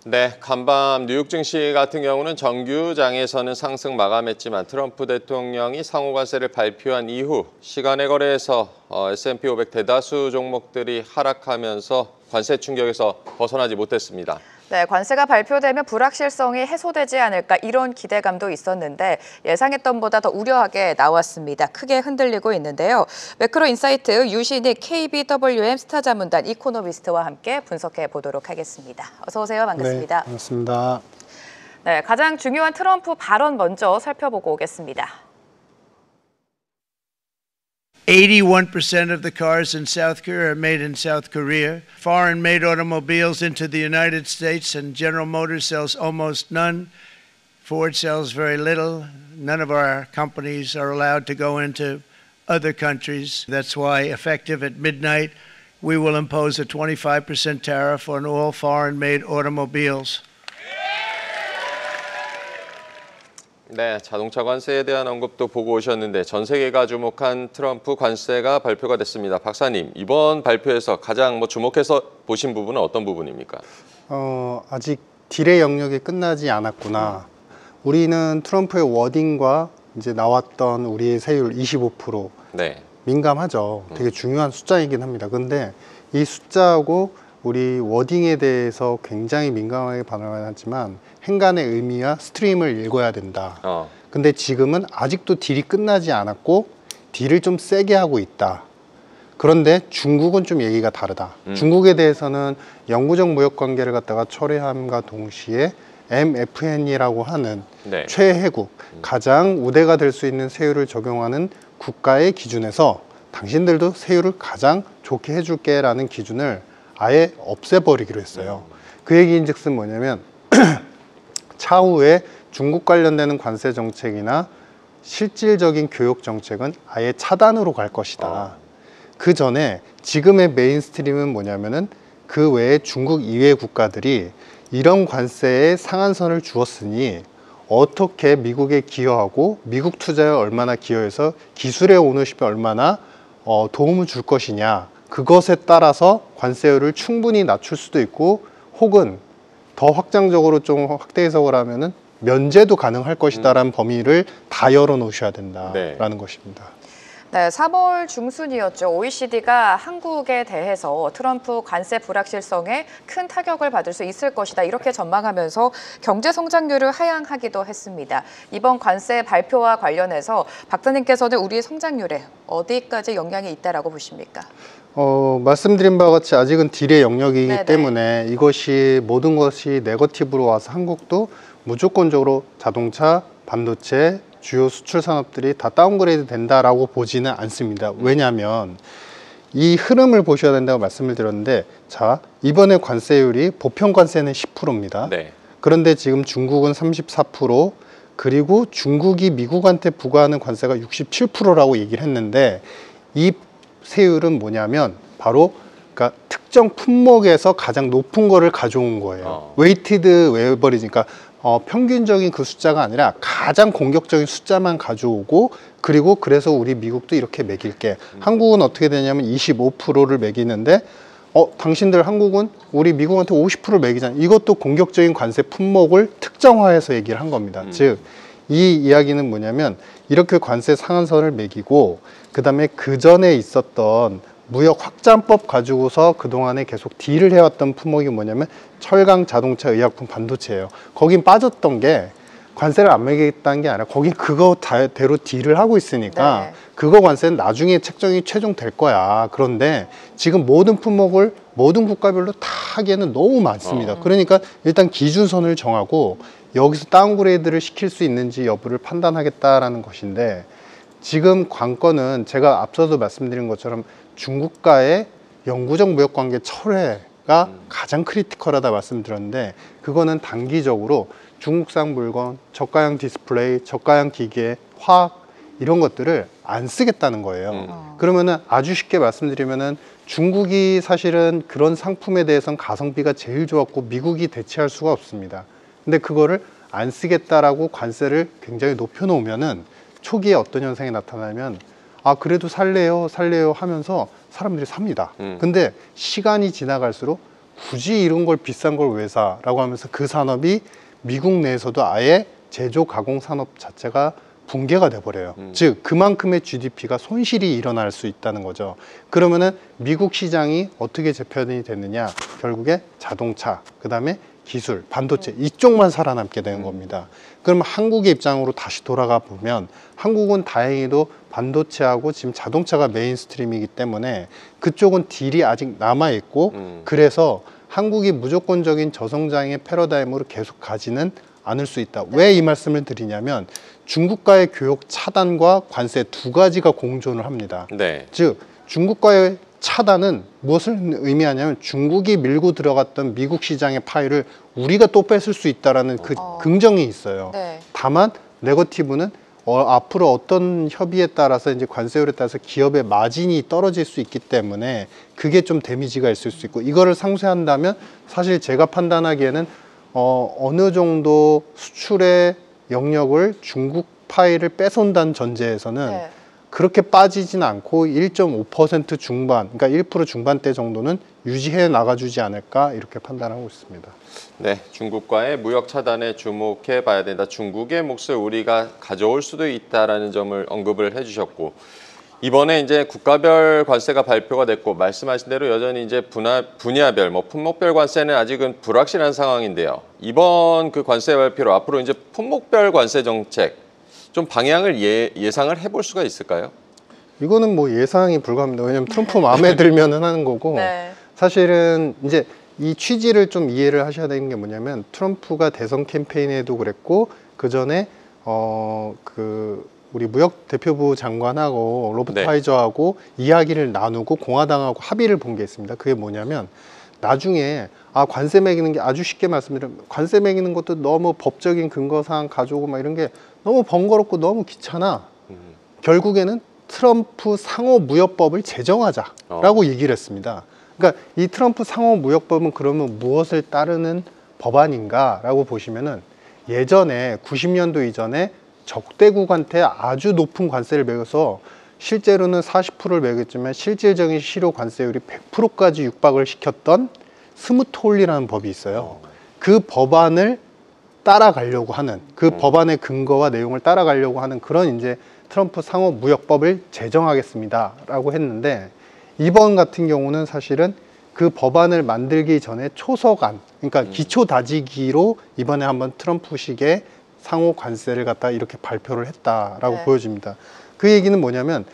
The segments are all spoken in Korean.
네, 간밤 뉴욕 증시 같은 경우는 정규장에서는 상승 마감했지만 트럼프 대통령이 상호관세를 발표한 이후 시간의 거래에서 S&P 500 대다수 종목들이 하락하면서 관세 충격에서 벗어나지 못했습니다. 네, 관세가 발표되면 불확실성이 해소되지 않을까 이런 기대감도 있었는데 예상했던 보다 더 우려하게 나왔습니다. 크게 흔들리고 있는데요. 매크로인사이트 유신익 KBWM 스타자문단 이코노미스트와 함께 분석해 보도록 하겠습니다. 어서 오세요. 반갑습니다. 네, 반갑습니다. 네, 가장 중요한 트럼프 발언 먼저 살펴보고 오겠습니다. 81% of the cars in South Korea are made in South Korea. Foreign-made automobiles into the United States, and General Motors sells almost none. Ford sells very little. None of our companies are allowed to go into other countries. That's why, effective at midnight, we will impose a 25% tariff on all foreign-made automobiles. 네, 자동차 관세에 대한 언급도 보고 오셨는데 전 세계가 주목한 트럼프 관세가 발표가 됐습니다. 박사님, 이번 발표에서 가장 주목해서 보신 부분은 어떤 부분입니까? 아직 딜의 영역이 끝나지 않았구나. 우리는 트럼프의 워딩과 이제 나왔던 우리의 세율 25% 네. 민감하죠. 되게 중요한 숫자이긴 합니다. 근데 이 숫자하고 우리 워딩에 대해서 굉장히 민감하게 반응하지만 행간의 의미와 스트림을 읽어야 된다. 근데 지금은 아직도 딜이 끝나지 않았고 딜을 좀 세게 하고 있다. 그런데 중국은 좀 얘기가 다르다. 중국에 대해서는 영구적 무역관계를 갖다가 철회함과 동시에 MFN이라고 하는 네. 최혜국, 가장 우대가 될 수 있는 세율을 적용하는 국가의 기준에서 당신들도 세율을 가장 좋게 해줄게 라는 기준을 아예 없애버리기로 했어요. 그 얘기인즉슨 뭐냐면 차후에 중국 관련되는 관세 정책이나 실질적인 교육 정책은 아예 차단으로 갈 것이다. 그 전에 지금의 메인스트림은 뭐냐면은 그 외에 중국 이외의 국가들이 이런 관세에 상한선을 주었으니 어떻게 미국에 기여하고 미국 투자에 얼마나 기여해서 기술의 오너십에 얼마나 도움을 줄 것이냐, 그것에 따라서 관세율을 충분히 낮출 수도 있고 혹은 더 확장적으로 좀 확대 해석을 하면은 면제도 가능할 것이다라는 범위를 다 열어놓으셔야 된다라는 것입니다. 네, 3월 중순이었죠. OECD가 한국에 대해서 트럼프 관세 불확실성에 큰 타격을 받을 수 있을 것이다. 이렇게 전망하면서 경제 성장률을 하향하기도 했습니다. 이번 관세 발표와 관련해서 박사님께서는 우리의 성장률에 어디까지 영향이 있다라고 보십니까? 말씀드린 바와 같이 아직은 딜의 영역이기 네네. 때문에 이것이 모든 것이 네거티브로 와서 한국도 무조건적으로 자동차, 반도체, 주요 수출 산업들이 다 다운그레이드 된다라고 보지는 않습니다. 왜냐하면 이 흐름을 보셔야 된다고 말씀을 드렸는데, 자, 이번에 관세율이 보편 관세는 10%입니다. 네. 그런데 지금 중국은 34%, 그리고 중국이 미국한테 부과하는 관세가 67%라고 얘기를 했는데, 이 세율은 뭐냐면 바로 그러니까 특정 품목에서 가장 높은 거를 가져온 거예요. 웨이티드 웨버리지, 그러니까 평균적인 그 숫자가 아니라 가장 공격적인 숫자만 가져오고, 그리고 그래서 우리 미국도 이렇게 매길게. 한국은 어떻게 되냐면 25%를 매기는데 당신들 한국은 우리 미국한테 50%를 매기잖아. 이것도 공격적인 관세 품목을 특정화해서 얘기를 한 겁니다. 즉 이 이야기는 뭐냐면 이렇게 관세 상한선을 매기고 그 다음에 그 전에 있었던 무역 확장법 가지고서 그동안에 계속 딜을 해왔던 품목이 뭐냐면 철강, 자동차, 의약품, 반도체예요. 거긴 빠졌던 게 관세를 안 매기겠다는 게 아니라 거긴 그거대로 딜을 하고 있으니까 네. 그거 관세는 나중에 책정이 최종될 거야. 그런데 지금 모든 품목을 모든 국가별로 다 하기에는 너무 많습니다. 그러니까 일단 기준선을 정하고 여기서 다운그레이드를 시킬 수 있는지 여부를 판단하겠다라는 것인데, 지금 관건은 제가 앞서도 말씀드린 것처럼 중국과의 영구적 무역관계 철회가 가장 크리티컬하다 말씀드렸는데, 그거는 단기적으로 중국산 물건, 저가형 디스플레이, 저가형 기계, 화학 이런 것들을 안 쓰겠다는 거예요. 그러면은 아주 쉽게 말씀드리면은 중국이 사실은 그런 상품에 대해서는 가성비가 제일 좋았고 미국이 대체할 수가 없습니다. 근데 그거를 안 쓰겠다라고 관세를 굉장히 높여놓으면은 초기에 어떤 현상이 나타나면 아 그래도 살래요 하면서 사람들이 삽니다. 근데 시간이 지나갈수록 굳이 이런 걸 비싼 걸 왜 사라고 하면서 그 산업이 미국 내에서도 아예 제조 가공 산업 자체가 붕괴가 돼버려요. 즉 그만큼의 GDP가 손실이 일어날 수 있다는 거죠. 그러면은 미국 시장이 어떻게 재편이 됐느냐, 결국에 자동차, 그 다음에 기술, 반도체 이쪽만 살아남게 되는 겁니다. 그럼 한국의 입장으로 다시 돌아가 보면 한국은 다행히도 반도체하고 지금 자동차가 메인스트림이기 때문에 그쪽은 딜이 아직 남아있고 그래서 한국이 무조건적인 저성장의 패러다임으로 계속 가지는 않을 수 있다. 왜 이 말씀을 드리냐면 중국과의 교역 차단과 관세 두 가지가 공존을 합니다. 네. 즉 중국과의 차단은 무엇을 의미하냐면 중국이 밀고 들어갔던 미국 시장의 파일을 우리가 또 뺏을 수 있다라는 그 긍정이 있어요. 네. 다만 네거티브는 앞으로 어떤 협의에 따라서 이제 관세율에 따라서 기업의 마진이 떨어질 수 있기 때문에 그게 좀 데미지가 있을 수 있고 이거를 상쇄한다면 사실 제가 판단하기에는 어느 정도 수출의 영역을 중국 파일을 뺏어온다는 전제에서는 네. 그렇게 빠지진 않고 1.5% 중반, 그러니까 1% 중반대 정도는 유지해 나가주지 않을까 이렇게 판단하고 있습니다. 네, 중국과의 무역 차단에 주목해 봐야 된다. 중국의 몫을 우리가 가져올 수도 있다라는 점을 언급을 해주셨고, 이번에 이제 국가별 관세가 발표가 됐고 말씀하신 대로 여전히 이제 분야별, 품목별 관세는 아직은 불확실한 상황인데요. 이번 그 관세 발표로 앞으로 이제 품목별 관세 정책 좀 방향을 예상을 해볼 수가 있을까요? 이거는 뭐 예상이 불가합니다. 왜냐하면 트럼프 마음에 들면은 하는 거고 네. 사실은 이제 이 취지를 좀 이해를 하셔야 되는 게 뭐냐면 트럼프가 대선 캠페인에도 그랬고 그 전에 우리 무역 대표부 장관하고 로버트 네. 파이저하고 이야기를 나누고 공화당하고 합의를 본 게 있습니다. 그게 뭐냐면 나중에 관세 매기는 게 아주 쉽게 말씀드리면 관세 매기는 것도 너무 법적인 근거사항 가져오고 막 이런 게 너무 번거롭고 너무 귀찮아. 결국에는 트럼프 상호무역법을 제정하자라고 얘기를 했습니다. 그러니까 이 트럼프 상호무역법은 그러면 무엇을 따르는 법안인가라고 보시면은 예전에 90년도 이전에 적대국한테 아주 높은 관세를 매겨서 실제로는 40%를 매겼지만 실질적인 실효 관세율이 100%까지 육박을 시켰던 스무트홀리라는 법이 있어요. 그 법안을 따라가려고 하는 그 법안의 근거와 내용을 따라가려고 하는 그런 이제 트럼프 상호무역법을 제정하겠습니다라고 했는데 이번 같은 경우는 사실은 그 법안을 만들기 전에 초서간, 그러니까 기초 다지기로 이번에 한번 트럼프식의 상호 관세를 갖다 이렇게 발표를 했다라고 네. 보여집니다. 그 얘기는 뭐냐면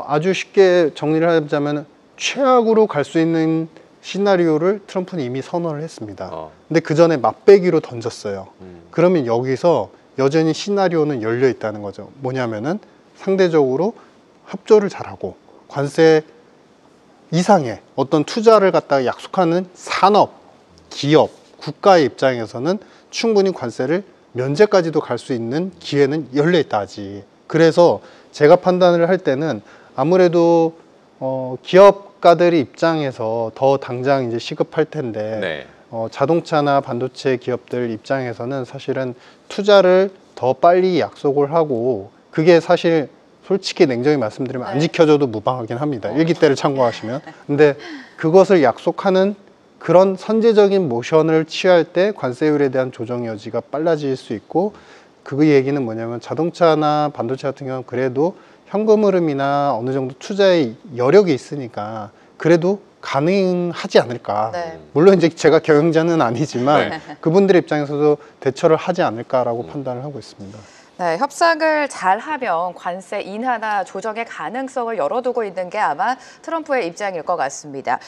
아주 쉽게 정리를 하자면 최악으로 갈 수 있는 시나리오를 트럼프는 이미 선언을 했습니다. 근데 그 전에 맛배기로 던졌어요. 그러면 여기서 여전히 시나리오는 열려 있다는 거죠. 뭐냐면은 상대적으로 협조를 잘하고 관세 이상의 어떤 투자를 갖다가 약속하는 산업, 기업, 국가의 입장에서는 충분히 관세를 면제까지도 갈 수 있는 기회는 열려 있다지. 그래서 제가 판단을 할 때는 아무래도 기업가들의 입장에서 더 당장 이제 시급할 텐데 네. 자동차나 반도체 기업들 입장에서는 사실은 투자를 더 빨리 약속을 하고 그게 사실 솔직히 냉정히 말씀드리면 안 지켜져도 무방하긴 합니다. 일기 때를 참고하시면. 근데 그것을 약속하는 그런 선제적인 모션을 취할 때 관세율에 대한 조정 여지가 빨라질 수 있고 그 얘기는 뭐냐면 자동차나 반도체 같은 경우는 그래도 현금 흐름이나 어느 정도 투자의 여력이 있으니까 그래도 가능하지 않을까. 네. 물론 이제 제가 경영자는 아니지만 네. 그분들의 입장에서도 대처를 하지 않을까라고 판단을 하고 있습니다. 네, 협상을 잘하면 관세 인하나 조정의 가능성을 열어두고 있는 게 아마 트럼프의 입장일 것 같습니다.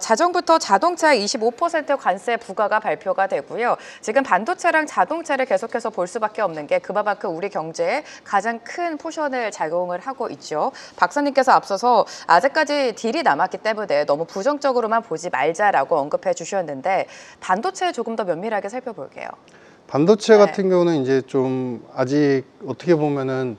자정부터 자동차 25% 관세 부과가 발표가 되고요. 지금 반도체랑 자동차를 계속해서 볼 수밖에 없는 게 그만큼 우리 경제에 가장 큰 포션을 작용을 하고 있죠. 박사님께서 앞서서 아직까지 딜이 남았기 때문에 너무 부정적으로만 보지 말자라고 언급해 주셨는데 반도체 조금 더 면밀하게 살펴볼게요. 반도체 네. 같은 경우는 이제 좀 아직 어떻게 보면은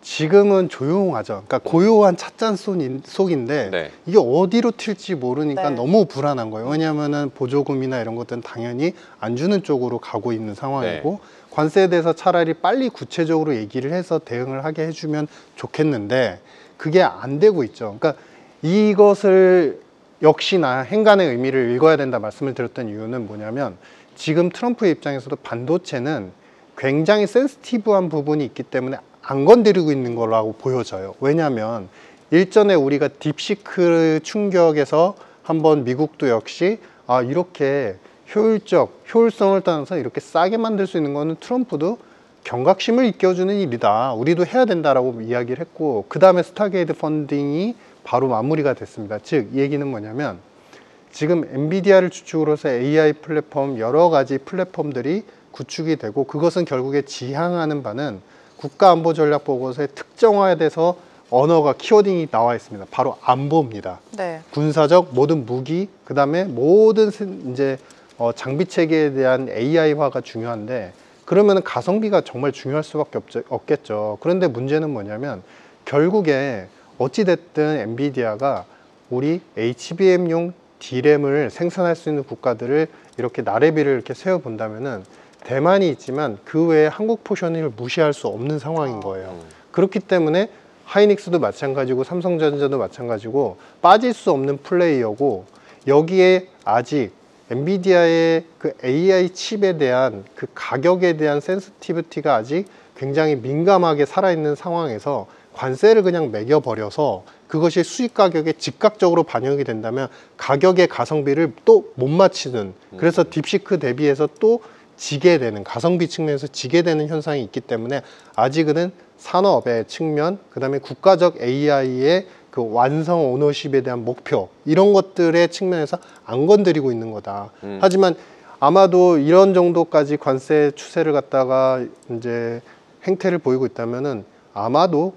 지금은 조용하죠. 그러니까 고요한 찻잔 속인데 네. 이게 어디로 튈지 모르니까 네. 너무 불안한 거예요. 왜냐하면은 보조금이나 이런 것들은 당연히 안 주는 쪽으로 가고 있는 상황이고 관세에 대해서 차라리 빨리 구체적으로 얘기를 해서 대응을 하게 해주면 좋겠는데 그게 안 되고 있죠. 그러니까 이것을 역시나 행간의 의미를 읽어야 된다 말씀을 드렸던 이유는 뭐냐면 지금 트럼프의 입장에서도 반도체는 굉장히 센시티브한 부분이 있기 때문에 안 건드리고 있는 거라고 보여져요. 왜냐하면 일전에 우리가 딥시크 충격에서 한번 미국도 역시 이렇게 효율성을 떠나서 이렇게 싸게 만들 수 있는 거는 트럼프도 경각심을 일깨워주는 일이다. 우리도 해야 된다라고 이야기를 했고 그 다음에 스타게이트 펀딩이 바로 마무리가 됐습니다. 즉, 이 얘기는 뭐냐면 지금 엔비디아를 주축으로 해서 AI 플랫폼, 여러 가지 플랫폼들이 구축이 되고 그것은 결국에 지향하는 바는 국가안보전략보고서에 특정화에 대해서 언어가 키워딩이 나와 있습니다. 바로 안보입니다. 네. 군사적 모든 무기, 그 다음에 모든 이제 장비 체계에 대한 AI화가 중요한데 그러면 가성비가 정말 중요할 수밖에 없겠죠. 그런데 문제는 뭐냐면 결국에 어찌됐든 엔비디아가 우리 HBM용 D램을 생산할 수 있는 국가들을 이렇게 나래비를 이렇게 세워본다면은 대만이 있지만 그 외에 한국 포션을 무시할 수 없는 상황인 거예요. 그렇기 때문에 하이닉스도 마찬가지고 삼성전자도 마찬가지고 빠질 수 없는 플레이어고 여기에 아직 엔비디아의 그 AI 칩에 대한 그 가격에 대한 센시티비티가 아직 굉장히 민감하게 살아있는 상황에서 관세를 그냥 매겨버려서 그것이 수익 가격에 즉각적으로 반영이 된다면 가격의 가성비를 또 못 맞추는, 그래서 딥시크 대비해서 또 지게 되는, 가성비 측면에서 지게 되는 현상이 있기 때문에 아직은 산업의 측면, 그 다음에 국가적 AI의 그 완성 오너십에 대한 목표, 이런 것들의 측면에서 안 건드리고 있는 거다. 하지만 아마도 이런 정도까지 관세 추세를 갖다가 이제 행태를 보이고 있다면은 아마도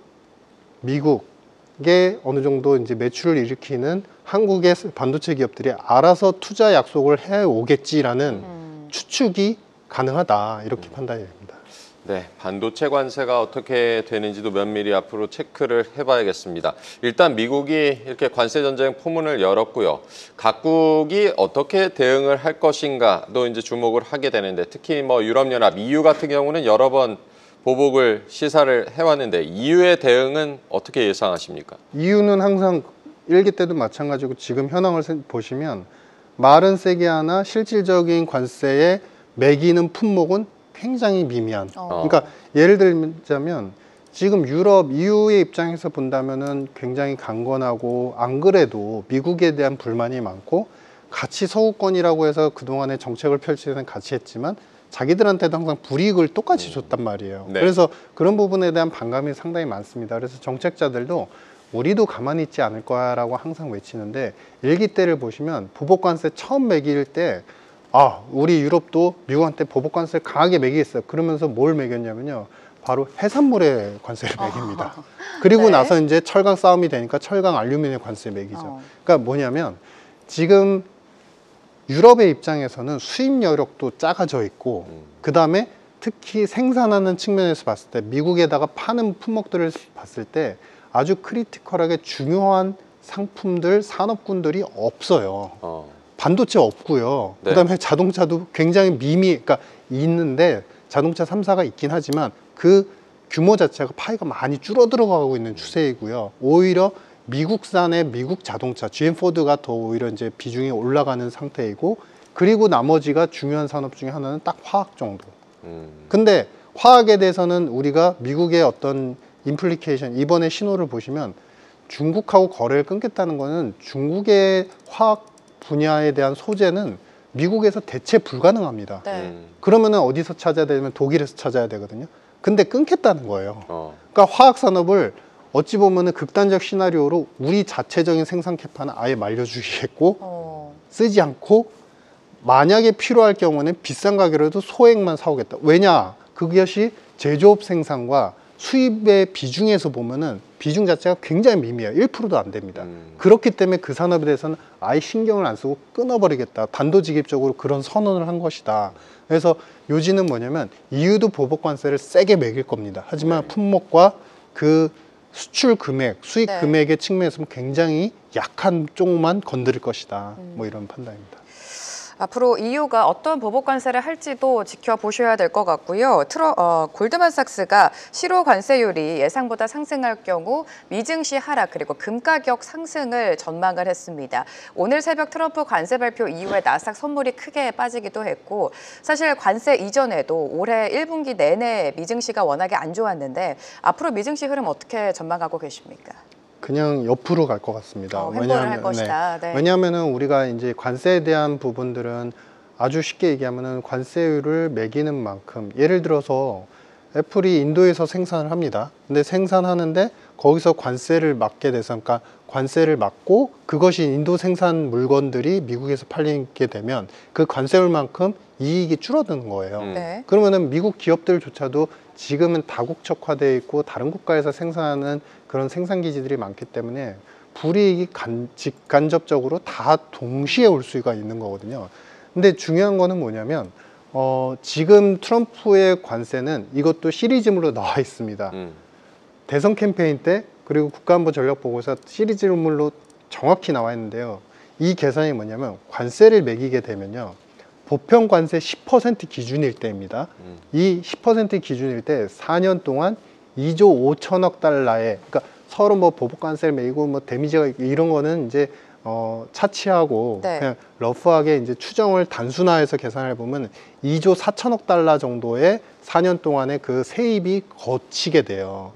미국의 어느 정도 이제 매출을 일으키는 한국의 반도체 기업들이 알아서 투자 약속을 해 오겠지라는 추측이 가능하다, 이렇게 판단이 됩니다. 네, 반도체 관세가 어떻게 되는지도 면밀히 앞으로 체크를 해봐야겠습니다. 일단 미국이 이렇게 관세 전쟁 포문을 열었고요. 각국이 어떻게 대응을 할 것인가도 이제 주목을 하게 되는데, 특히 뭐 유럽연합, EU 같은 경우는 여러 번 보복을 시사를 해왔는데 EU의 대응은 어떻게 예상하십니까? EU는 항상 1기 때도 마찬가지고 지금 현황을 보시면 말은 세게 하나 실질적인 관세에 매기는 품목은 굉장히 미미한. 그러니까 예를 들자면 지금 유럽 EU의 입장에서 본다면은 굉장히 강건하고, 안 그래도 미국에 대한 불만이 많고 같이 서구권이라고 해서 그동안에 정책을 펼치는 같이 했지만 자기들한테도 항상 불이익을 똑같이 줬단 말이에요. 네. 그래서 그런 부분에 대한 반감이 상당히 많습니다. 그래서 정책자들도 우리도 가만히 있지 않을 거야 라고 항상 외치는데, 1기 때를 보시면 보복관세 처음 매길 때 우리 유럽도 미국한테 보복관세를 강하게 매기겠어요. 그러면서 뭘 매겼냐면요, 바로 해산물에 관세를 매깁니다. 그리고 네. 나서 이제 철강 싸움이 되니까 철강 알루미늄 관세 매기죠. 그러니까 뭐냐면 지금 유럽의 입장에서는 수입 여력도 작아져 있고, 그 다음에 특히 생산하는 측면에서 봤을 때 미국에다가 파는 품목들을 봤을 때 아주 크리티컬하게 중요한 상품들, 산업군들이 없어요. 반도체 없고요. 네. 그 다음에 자동차도 굉장히 그러니까 있는데 자동차 3사가 있긴 하지만 그 규모 자체가 파이가 많이 줄어들어가고 있는 추세이고요. 오히려 미국산의 미국 자동차, GM 포드가 더 오히려 이제 비중이 올라가는 상태이고, 그리고 나머지가 중요한 산업 중에 하나는 딱 화학 정도. 근데 화학에 대해서는 우리가 미국의 어떤 임플리케이션, 이번에 신호를 보시면 중국하고 거래를 끊겠다는 거는 중국의 화학 분야에 대한 소재는 미국에서 대체 불가능합니다. 네. 그러면은 어디서 찾아야 되냐면 독일에서 찾아야 되거든요. 근데 끊겠다는 거예요. 그러니까 화학 산업을 어찌 보면은 극단적 시나리오로 우리 자체적인 생산 캐파는 아예 말려주시겠고 쓰지 않고, 만약에 필요할 경우는 비싼 가격으로도 소액만 사오겠다. 왜냐? 그것이 제조업 생산과 수입의 비중에서 보면은 비중 자체가 굉장히 미미해요. 1%도 안 됩니다. 그렇기 때문에 그 산업에 대해서는 아예 신경을 안 쓰고 끊어버리겠다. 단도직입적으로 그런 선언을 한 것이다. 그래서 요지는 뭐냐면 EU도 보복관세를 세게 매길 겁니다. 하지만 품목과 그 수출 금액, 수익 네. 금액의 측면에서는 굉장히 약한 쪽만 건드릴 것이다. 뭐 이런 판단입니다. 앞으로 EU가 어떤 보복 관세를 할지도 지켜보셔야 될 것 같고요. 골드만삭스가 실효 관세율이 예상보다 상승할 경우 미증시 하락 그리고 금 가격 상승을 전망을 했습니다. 오늘 새벽 트럼프 관세 발표 이후에 나스닥 선물이 크게 빠지기도 했고 사실 관세 이전에도 올해 1분기 내내 미증시가 워낙에 안 좋았는데 앞으로 미증시 흐름 어떻게 전망하고 계십니까? 그냥 옆으로 갈 것 같습니다. 횡보를 할 것이다. 네. 왜냐하면은 우리가 이제 관세에 대한 부분들은 아주 쉽게 얘기하면은 관세율을 매기는 만큼 예를 들어서 애플이 인도에서 생산을 합니다. 근데 생산하는데 거기서 관세를 맞게 돼서 그러니까 관세를 맞고 그것이 인도 생산 물건들이 미국에서 팔리게 되면 그 관세율만큼 이익이 줄어드는 거예요. 네. 그러면은 미국 기업들조차도 지금은 다국적화되어 있고 다른 국가에서 생산하는 그런 생산 기지들이 많기 때문에 불이익이 직간접적으로 다 동시에 올 수가 있는 거거든요. 근데 중요한 거는 뭐냐면 지금 트럼프의 관세는 이것도 시리즈물로 나와 있습니다. 대선 캠페인 때 그리고 국가안보 전략보고서 시리즈물로 정확히 나와 있는데요. 이 계산이 뭐냐면 관세를 매기게 되면요. 보편 관세 10% 기준일 때입니다. 이 10% 기준일 때 4년 동안 2조 5천억 달러의 그러니까 서로 뭐 보복 관세를 매기고 뭐 데미지가 이런 거는 이제 차치하고 네. 그냥 러프하게 이제 추정을 단순화해서 계산해 보면 2조 4천억 달러 정도의 4년 동안의 그 세입이 거치게 돼요.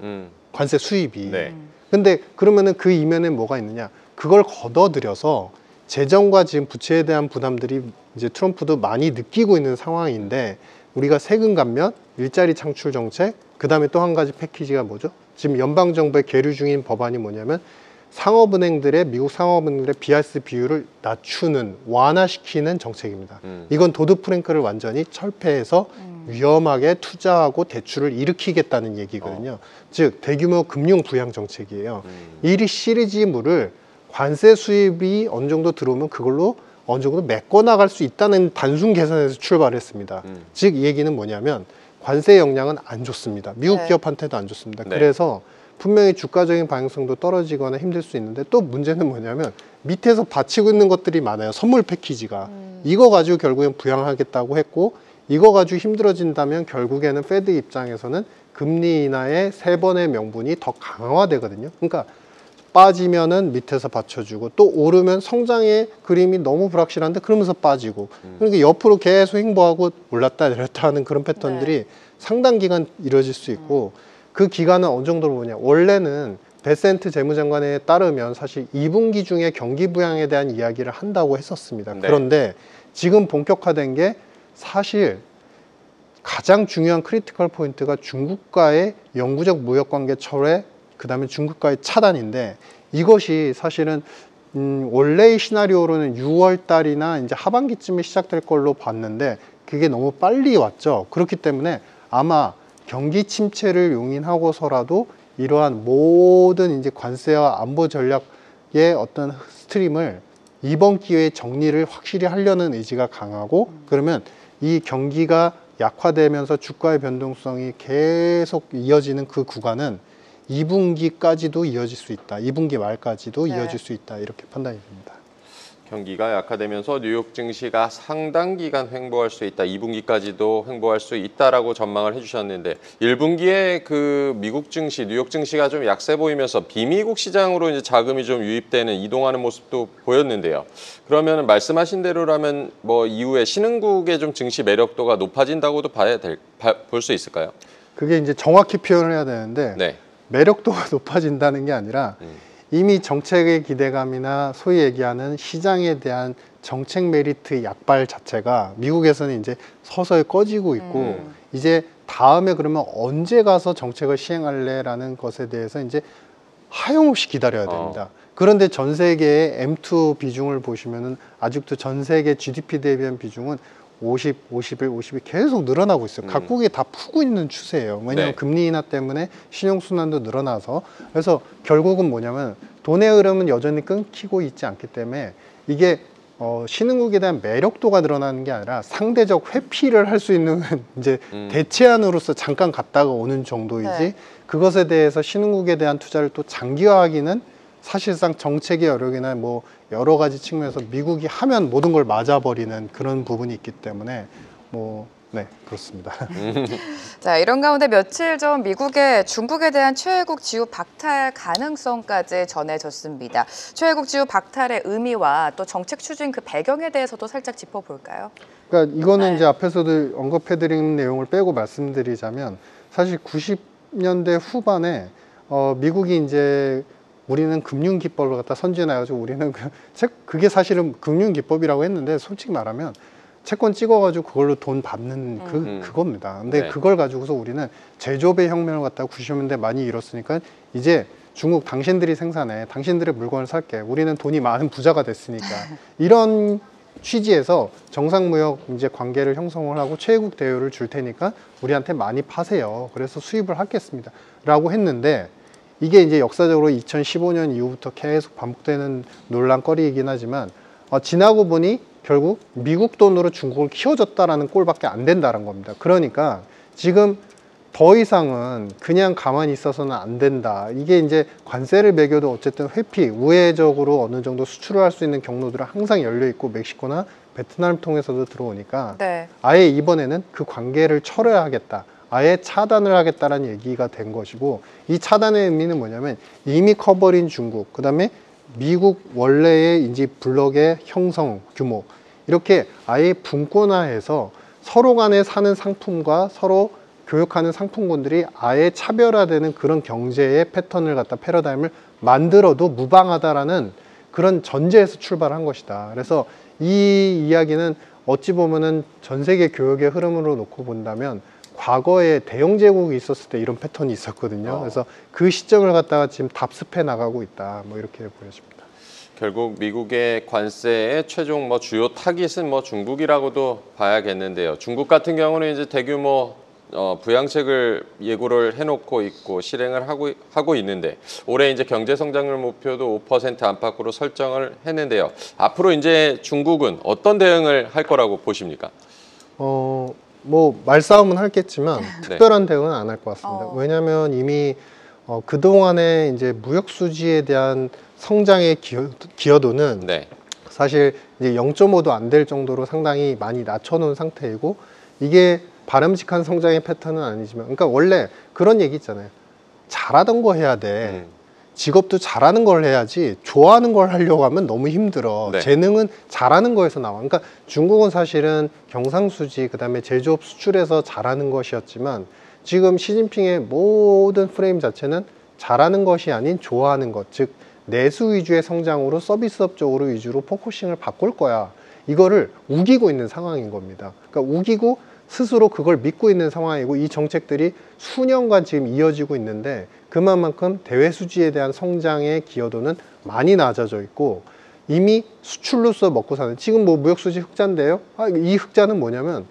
관세 수입이. 네. 근데 그러면은 그 이면에 뭐가 있느냐? 그걸 걷어들여서 재정과 지금 부채에 대한 부담들이 이제 트럼프도 많이 느끼고 있는 상황인데 우리가 세금 감면, 일자리 창출 정책, 그 다음에 또 한 가지 패키지가 뭐죠? 지금 연방정부의 계류 중인 법안이 뭐냐면 상업은행들의 미국 상업은행들의 BRC 비율을 낮추는 완화시키는 정책입니다. 이건 도드 프랭크를 완전히 철폐해서 위험하게 투자하고 대출을 일으키겠다는 얘기거든요. 즉 대규모 금융 부양 정책이에요. 이 시리즈물을 관세 수입이 어느 정도 들어오면 그걸로 어느 정도 메꿔 나갈 수 있다는 단순 계산에서 출발했습니다. 즉 이 얘기는 뭐냐면 관세 역량은 안 좋습니다. 미국 네. 기업한테도 안 좋습니다. 네. 그래서 분명히 주가적인 방향성도 떨어지거나 힘들 수 있는데 또 문제는 뭐냐면 밑에서 받치고 있는 것들이 많아요. 선물 패키지가. 이거 가지고 결국엔 부양하겠다고 했고 이거 가지고 힘들어진다면 결국에는 페드 입장에서는 금리 인하의 3번의 명분이 더 강화되거든요. 그러니까 빠지면은 밑에서 받쳐주고 또 오르면 성장의 그림이 너무 불확실한데 그러면서 빠지고 그러니까 옆으로 계속 횡보하고 올랐다 내렸다 하는 그런 패턴들이 상당 기간 이루어질 수 있고 그 기간은 어느 정도로 보냐 원래는 베센트 재무장관에 따르면 사실 2분기 중에 경기 부양에 대한 이야기를 한다고 했었습니다. 네. 그런데 지금 본격화된 게 사실 가장 중요한 크리티컬 포인트가 중국과의 영구적 무역관계 철회 그 다음에 중국과의 차단인데 이것이 사실은 원래의 시나리오로는 6월 달이나 이제 하반기쯤에 시작될 걸로 봤는데 그게 너무 빨리 왔죠. 그렇기 때문에 아마 경기 침체를 용인하고서라도 이러한 모든 이제 관세와 안보 전략의 어떤 스트림을 이번 기회에 정리를 확실히 하려는 의지가 강하고 그러면 이 경기가 약화되면서 주가의 변동성이 계속 이어지는 그 구간은 2분기까지도 이어질 수 있다. 2분기 말까지도 네. 이어질 수 있다. 이렇게 판단이 됩니다. 경기가 약화되면서 뉴욕 증시가 상당 기간 횡보할 수 있다. 2분기까지도 횡보할 수 있다라고 전망을 해주셨는데 1분기에 그 미국 증시, 뉴욕 증시가 좀 약세 보이면서 비미국 시장으로 이제 자금이 좀 유입되는 이동하는 모습도 보였는데요. 그러면 말씀하신 대로라면 뭐 이후에 신흥국의 좀 증시 매력도가 높아진다고도 볼 수 있을까요? 그게 이제 정확히 표현을 해야 되는데 네. 매력도가 높아진다는 게 아니라 이미 정책의 기대감이나 소위 얘기하는 시장에 대한 정책 메리트 약발 자체가 미국에서는 이제 서서히 꺼지고 있고 이제 다음에 그러면 언제 가서 정책을 시행할래라는 것에 대해서 이제 하염없이 기다려야 됩니다. 그런데 전 세계의 M2 비중을 보시면은 아직도 전 세계 GDP 대비한 비중은 50, 51, 50이 계속 늘어나고 있어요. 각국이 다 푸고 있는 추세예요. 왜냐하면 네. 금리 인하 때문에 신용순환도 늘어나서 그래서 결국은 뭐냐면 돈의 흐름은 여전히 끊기고 있지 않기 때문에 이게 신흥국에 대한 매력도가 늘어나는 게 아니라 상대적 회피를 할 수 있는 이제 대체안으로서 잠깐 갔다가 오는 정도이지 네. 그것에 대해서 신흥국에 대한 투자를 또 장기화하기는 사실상 정책의 여력이나 뭐 여러 가지 측면에서 미국이 하면 모든 걸 맞아버리는 그런 부분이 있기 때문에 뭐 네, 그렇습니다. 자, 이런 가운데 며칠 전 미국의 중국에 대한 최애국 지우 박탈 가능성까지 전해졌습니다. 최애국 지우 박탈의 의미와 또 정책 추진 그 배경에 대해서도 살짝 짚어볼까요? 그러니까 이거는 네. 이제 앞에서도 언급해드린 내용을 빼고 말씀드리자면 사실 90년대 후반에 미국이 이제 우리는 금융기법을 갖다 선진해가지고 우리는 그게 사실은 금융기법이라고 했는데 솔직히 말하면 채권 찍어가지고 그걸로 돈 받는 그겁니다. 근데 네. 그걸 가지고서 우리는 제조업의 혁명을 갖다가 90년대 많이 이뤘으니까 이제 중국 당신들이 생산해, 당신들의 물건을 살게. 우리는 돈이 많은 부자가 됐으니까 이런 취지에서 정상무역 이제 관계를 형성을 하고 최애국 대우를 줄 테니까 우리한테 많이 파세요. 그래서 수입을 하겠습니다. 라고 했는데 이게 이제 역사적으로 2015년 이후부터 계속 반복되는 논란거리이긴 하지만 지나고 보니 결국 미국 돈으로 중국을 키워줬다라는 꼴밖에 안 된다는 겁니다. 그러니까 지금 더 이상은 그냥 가만히 있어서는 안 된다. 이게 이제 관세를 매겨도 어쨌든 회피, 우회적으로 어느 정도 수출을 할 수 있는 경로들은 항상 열려 있고 멕시코나 베트남을 통해서도 들어오니까 네. 아예 이번에는 그 관계를 철회하겠다. 아예 차단을 하겠다라는 얘기가 된 것이고 이 차단의 의미는 뭐냐면 이미 커버린 중국, 그 다음에 미국 원래의 이제 블록의 형성 규모 이렇게 아예 분권화해서 서로 간에 사는 상품과 서로 교역하는 상품군들이 아예 차별화되는 그런 경제의 패턴을 갖다 패러다임을 만들어도 무방하다라는 그런 전제에서 출발한 것이다. 그래서 이 이야기는 어찌 보면은 전 세계 교역의 흐름으로 놓고 본다면 과거에 대영 제국이 있었을 때 이런 패턴이 있었거든요. 그래서 그 시점을 갖다가 지금 답습해 나가고 있다. 뭐 이렇게 보여집니다. 결국 미국의 관세의 최종 주요 타깃은 중국이라고도 봐야겠는데요. 중국 같은 경우는 이제 대규모 부양책을 예고를 해놓고 있고 실행을 하고 있는데 올해 이제 경제 성장률 목표도 5% 안팎으로 설정을 했는데요. 앞으로 이제 중국은 어떤 대응을 할 거라고 보십니까? 뭐 말싸움은 하겠지만 특별한 대응은 안 할 것 같습니다. 왜냐하면 이미 그동안에 이제 무역 수지에 대한 성장의 기여도는 네. 사실 이제 0.5도 안 될 정도로 상당히 많이 낮춰놓은 상태이고 이게 바람직한 성장의 패턴은 아니지만 그러니까 원래 그런 얘기 있잖아요. 잘하던 거 해야 돼. 직업도 잘하는 걸 해야지 좋아하는 걸 하려고 하면 너무 힘들어. 네. 재능은 잘하는 거에서 나와. 그러니까 중국은 사실은 경상수지 그다음에 제조업 수출에서 잘하는 것이었지만 지금 시진핑의 모든 프레임 자체는 잘하는 것이 아닌 좋아하는 것, 즉 내수 위주의 성장으로 서비스업 쪽으로 위주로 포커싱을 바꿀 거야. 이거를 우기고 있는 상황인 겁니다. 그러니까 우기고 스스로 그걸 믿고 있는 상황이고 이 정책들이 수년간 지금 이어지고 있는데 그만큼 대외 수지에 대한 성장의 기여도는 많이 낮아져 있고 이미 수출로서 먹고 사는 지금 뭐 무역 수지 흑자인데요. 이 흑자는 뭐냐면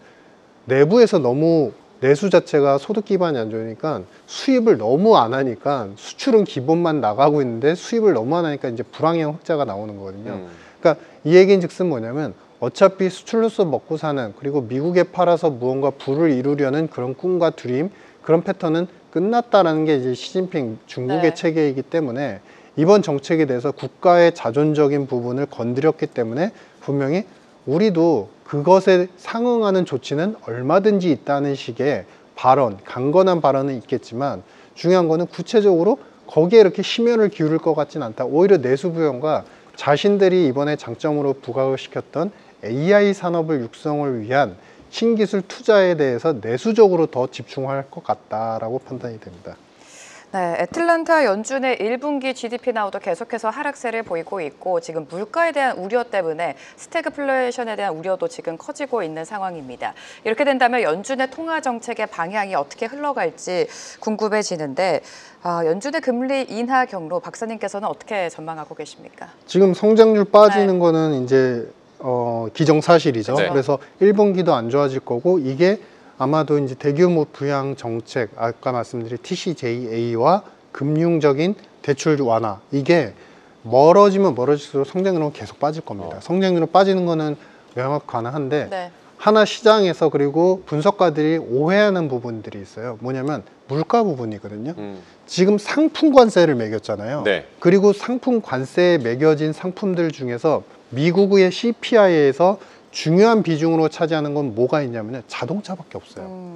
내부에서 너무 내수 자체가 소득 기반이 안 좋으니까 수입을 너무 안 하니까 수출은 기본만 나가고 있는데 수입을 너무 안 하니까 이제 불황형 흑자가 나오는 거거든요. 그러니까 이 얘기는 즉슨 뭐냐면 어차피 수출로서 먹고 사는 그리고 미국에 팔아서 무언가 부를 이루려는 그런 꿈과 드림 그런 패턴은 끝났다라는 게 이제 시진핑 중국의 체계이기 때문에 이번 정책에 대해서 국가의 자존적인 부분을 건드렸기 때문에 분명히 우리도 그것에 상응하는 조치는 얼마든지 있다는 식의 발언, 강건한 발언은 있겠지만 중요한 거는 구체적으로 거기에 이렇게 심혈을 기울일 것 같지는 않다. 오히려 내수부연과 자신들이 이번에 장점으로 부각을 시켰던 AI 산업을 육성을 위한 신기술 투자에 대해서 내수적으로 더 집중할 것 같다라고 판단이 됩니다. 네, 애틀란타 연준의 1분기 GDP 나오도 계속해서 하락세를 보이고 있고 지금 물가에 대한 우려 때문에 스태그플레이션에 대한 우려도 지금 커지고 있는 상황입니다. 이렇게 된다면 연준의 통화 정책의 방향이 어떻게 흘러갈지 궁금해지는데 연준의 금리 인하 경로 박사님께서는 어떻게 전망하고 계십니까? 지금 성장률 빠지는 거는 이제 기정사실이죠. 네. 그래서 1분기도 안 좋아질 거고 이게 아마도 이제 대규모 부양 정책, 아까 말씀드린 TCJA와 금융적인 대출 완화 이게 멀어지면 멀어질수록 성장률은 계속 빠질 겁니다. 성장률은 빠지는 거는 명확 가능한데 네. 하나 시장에서 그리고 분석가들이 오해하는 부분들이 있어요. 뭐냐면 물가 부분이거든요. 지금 상품 관세를 매겼잖아요. 네. 그리고 상품 관세에 매겨진 상품들 중에서 미국의 CPI에서 중요한 비중으로 차지하는 건 뭐가 있냐면 자동차밖에 없어요.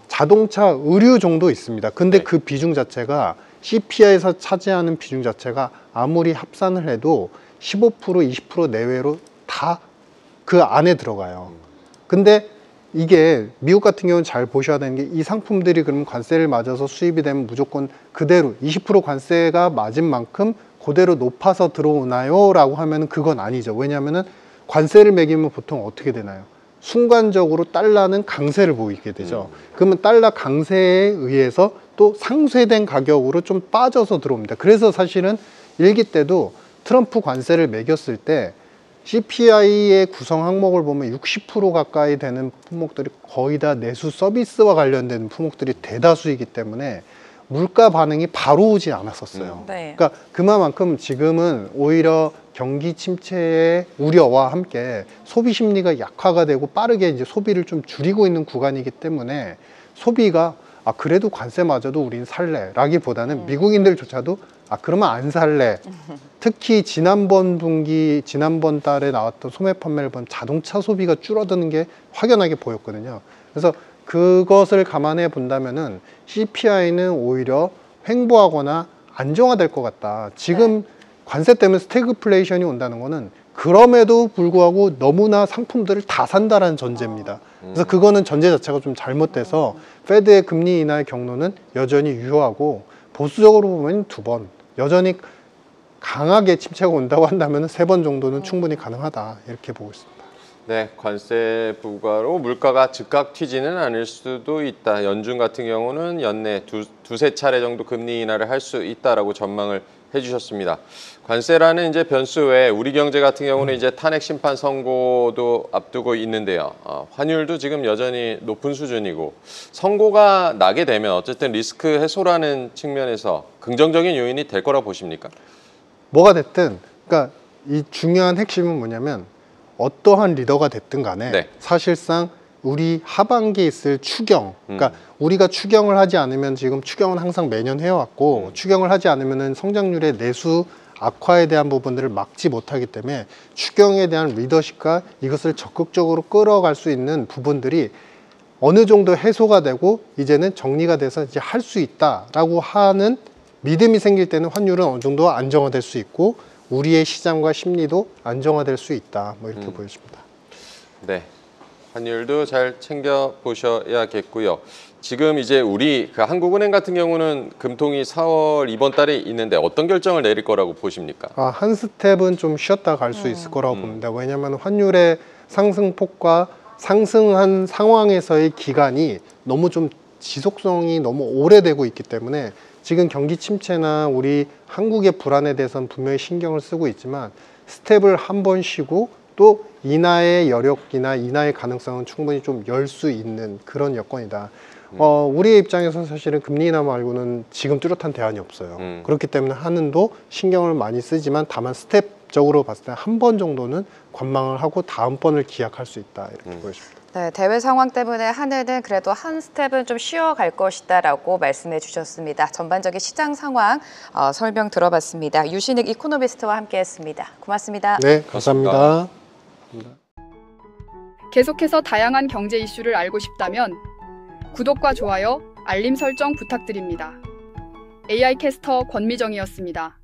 자동차, 의류 정도 있습니다. 근데 네. 그 비중 자체가 CPI에서 차지하는 비중 자체가 아무리 합산을 해도 15%, 20% 내외로 다 그 안에 들어가요. 근데 이게 미국 같은 경우는 잘 보셔야 되는 게 이 상품들이 그러면 관세를 맞아서 수입이 되면 무조건 그대로 20% 관세가 맞은 만큼 그대로 높아서 들어오나요? 라고 하면 그건 아니죠. 왜냐하면 관세를 매기면 보통 어떻게 되나요? 순간적으로 달러는 강세를 보이게 되죠. 그러면 달러 강세에 의해서 또 상쇄된 가격으로 좀 빠져서 들어옵니다. 그래서 사실은 일기 때도 트럼프 관세를 매겼을 때 CPI의 구성 항목을 보면 60% 가까이 되는 품목들이 거의 다 내수 서비스와 관련된 품목들이 대다수이기 때문에 물가 반응이 바로 오지 않았었어요. 네. 그러니까 그만큼 지금은 오히려 경기 침체의 우려와 함께 소비 심리가 약화가 되고 빠르게 이제 소비를 좀 줄이고 있는 구간이기 때문에 소비가 그래도 관세 맞아도 우린 살래 라기보다는 미국인들조차도 그러면 안 살래. 특히 지난번 달에 나왔던 소매 판매를 보면 자동차 소비가 줄어드는 게 확연하게 보였거든요. 그래서 그것을 감안해 본다면은 CPI는 오히려 횡보하거나 안정화될 것 같다. 지금 관세 때문에 스태그플레이션이 온다는 거는 그럼에도 불구하고 너무나 상품들을 다 산다라는 전제입니다. 그래서 그거는 전제 자체가 좀 잘못돼서 페드의 금리 인하의 경로는 여전히 유효하고 보수적으로 보면 2번, 여전히 강하게 침체가 온다고 한다면 3번 정도는 충분히 가능하다 이렇게 보고 있습니다. 네, 관세 부과로 물가가 즉각 튀지는 않을 수도 있다. 연준 같은 경우는 연내 두세 차례 정도 금리 인하를 할 수 있다라고 전망을 해주셨습니다. 관세라는 이제 변수 외에 우리 경제 같은 경우는 이제 탄핵 심판 선고도 앞두고 있는데요. 환율도 지금 여전히 높은 수준이고 선고가 나게 되면 어쨌든 리스크 해소라는 측면에서 긍정적인 요인이 될 거라고 보십니까? 뭐가 됐든, 그러니까 이 중요한 핵심은 뭐냐면 어떠한 리더가 됐든 간에 네. 사실상 우리 하반기에 있을 추경, 그러니까 우리가 추경을 하지 않으면 지금 추경은 항상 매년 해왔고 추경을 하지 않으면 성장률의 내수 악화에 대한 부분들을 막지 못하기 때문에 추경에 대한 리더십과 이것을 적극적으로 끌어갈 수 있는 부분들이 어느 정도 해소가 되고 이제는 정리가 돼서 이제 할 수 있다라고 하는 믿음이 생길 때는 환율은 어느 정도 안정화될 수 있고 우리의 시장과 심리도 안정화될 수 있다. 뭐 이렇게 보여집니다. 네, 환율도 잘 챙겨 보셔야겠고요. 지금 이제 우리 한국은행 같은 경우는 금통이 4월 이번 달에 있는데 어떤 결정을 내릴 거라고 보십니까? 한 스텝은 좀 쉬었다 갈 수 있을 거라고 봅니다. 왜냐하면 환율의 상승폭과 상승한 상황에서의 기간이 너무 좀 지속성이 너무 오래되고 있기 때문에 지금 경기 침체나 우리 한국의 불안에 대해서는 분명히 신경을 쓰고 있지만 스텝을 한 번 쉬고 또 인하의 여력이나 인하의 가능성은 충분히 좀 열 수 있는 그런 여건이다. 우리의 입장에서는 사실은 금리 인하 말고는 지금 뚜렷한 대안이 없어요. 그렇기 때문에 한은도 신경을 많이 쓰지만 다만 스텝적으로 봤을 때 한 번 정도는 관망을 하고 다음번을 기약할 수 있다 이렇게 보여집니다. 네, 대외 상황 때문에 한해는 그래도 한 스텝은 좀 쉬어갈 것이다라고 말씀해 주셨습니다. 전반적인 시장 상황 설명 들어봤습니다. 유신익 이코노미스트와 함께했습니다. 고맙습니다. 네, 감사합니다. 계속해서 다양한 경제 이슈를 알고 싶다면 구독과 좋아요, 알림 설정 부탁드립니다. AI 캐스터 권미정이었습니다.